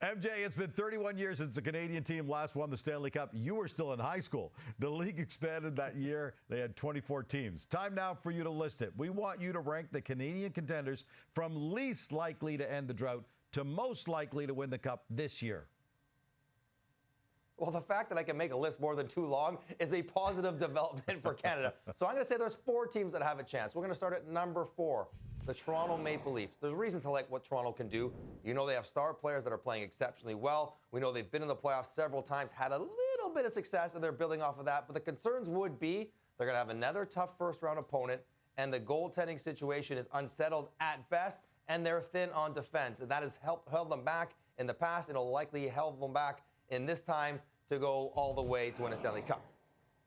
MJ, it's been 31 years since the Canadian team last won the Stanley Cup. You were still in high school. The league expanded that year. They had 24 teams. Time now for you to list it. We want you to rank the Canadian contenders from least likely to end the drought to most likely to win the Cup this year. Well, the fact that I can make a list more than too long is a positive development for Canada. So I'm going to say there's 4 teams that have a chance. We're going to start at number 4, the Toronto Maple Leafs. There's a reason to like what Toronto can do. You know they have star players that are playing exceptionally well. We know they've been in the playoffs several times, had a little bit of success, and they're building off of that. But the concerns would be they're going to have another tough first-round opponent, and the goaltending situation is unsettled at best, and they're thin on defense. And that has held them back in the past. It'll likely help them back in this time to go all the way to win a Stanley Cup.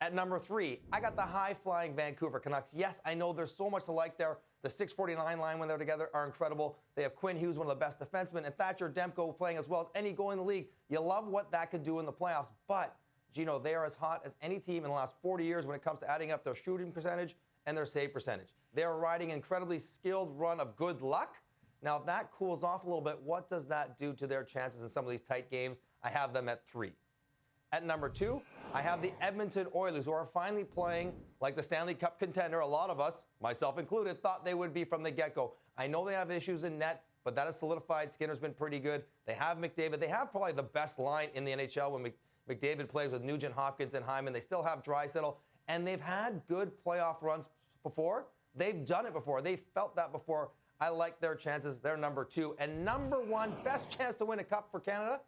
At number 3, I got the high-flying Vancouver Canucks. Yes, I know there's so much to like there. The 649 line when they're together are incredible. They have Quinn Hughes, one of the best defensemen, and Thatcher Demko playing as well as any goalie in the league. You love what that could do in the playoffs. But, Gino, they are as hot as any team in the last 40 years when it comes to adding up their shooting percentage and their save percentage. They are riding an incredibly skilled run of good luck. Now, if that cools off a little bit, what does that do to their chances in some of these tight games? I have them at 3. At number 2, I have the Edmonton Oilers, who are finally playing like the Stanley Cup contender. A lot of us, myself included, thought they would be from the get-go. I know they have issues in net, but that has solidified. Skinner's been pretty good. They have McDavid. They have probably the best line in the NHL when McDavid plays with Nugent Hopkins and Hyman. They still have Draisaitl, and they've had good playoff runs before. They've done it before. They've felt that before. I like their chances. They're number 2. And number 1, best chance to win a cup for Canada?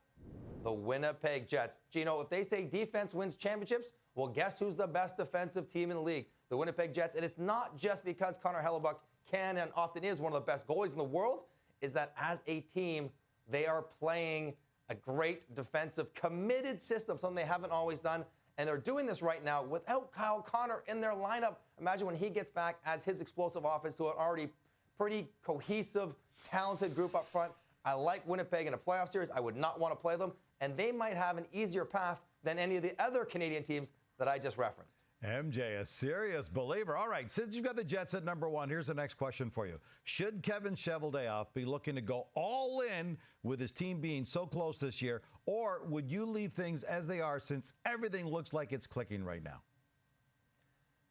The Winnipeg Jets. Gino, if they say defense wins championships, well, guess who's the best defensive team in the league? The Winnipeg Jets. And it's not just because Connor Hellebuyck can and often is one of the best goalies in the world, is that as a team, they are playing a great defensive, committed system, something they haven't always done. And they're doing this right now without Kyle Connor in their lineup. Imagine when he gets back, adds his explosive offense to an already pretty cohesive, talented group up front. I like Winnipeg in a playoff series. I would not want to play them. And they might have an easier path than any of the other Canadian teams that I just referenced. MJ, a serious believer. All right, since you've got the Jets at number 1, here's the next question for you. Should Kevin Cheveldayoff be looking to go all in with his team being so close this year, or would you leave things as they are since everything looks like it's clicking right now?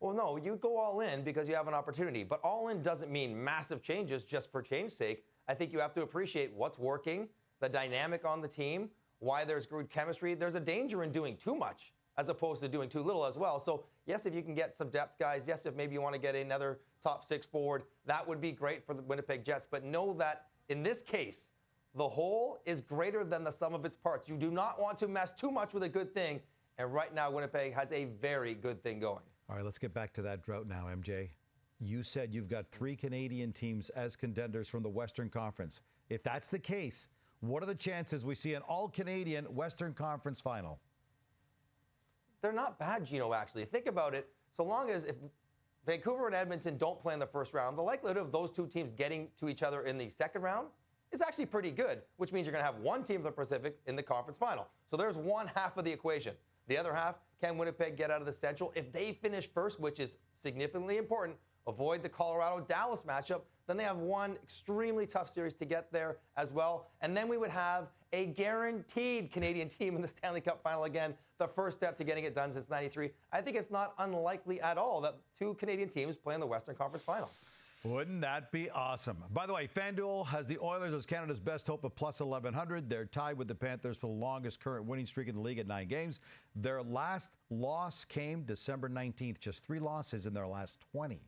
Well, no, you go all in because you have an opportunity. But all in doesn't mean massive changes just for change's sake. I think you have to appreciate what's working, the dynamic on the team, why there's good chemistry. There's a danger in doing too much as opposed to doing too little as well. So, yes, if you can get some depth guys, yes, if maybe you want to get another top 6 forward, that would be great for the Winnipeg Jets. But know that in this case, the whole is greater than the sum of its parts. You do not want to mess too much with a good thing. And right now, Winnipeg has a very good thing going. All right, let's get back to that drought now, MJ. You said you've got 3 Canadian teams as contenders from the Western Conference. If that's the case, what are the chances we see an all-Canadian Western Conference final? They're not bad, Gino, actually. Think about it. So long as if Vancouver and Edmonton don't play in the first round, the likelihood of those 2 teams getting to each other in the second round is actually pretty good, which means you're going to have one team from the Pacific in the conference final. So there's one half of the equation. The other half, can Winnipeg get out of the Central? If they finish first, which is significantly important, avoid the Colorado-Dallas matchup, then they have one extremely tough series to get there as well. And then we would have a guaranteed Canadian team in the Stanley Cup final again, the first step to getting it done since '93. I think it's not unlikely at all that 2 Canadian teams play in the Western Conference final. Wouldn't that be awesome? By the way, FanDuel has the Oilers as Canada's best hope of plus 1,100. They're tied with the Panthers for the longest current winning streak in the league at 9 games. Their last loss came December 19th, just 3 losses in their last 20.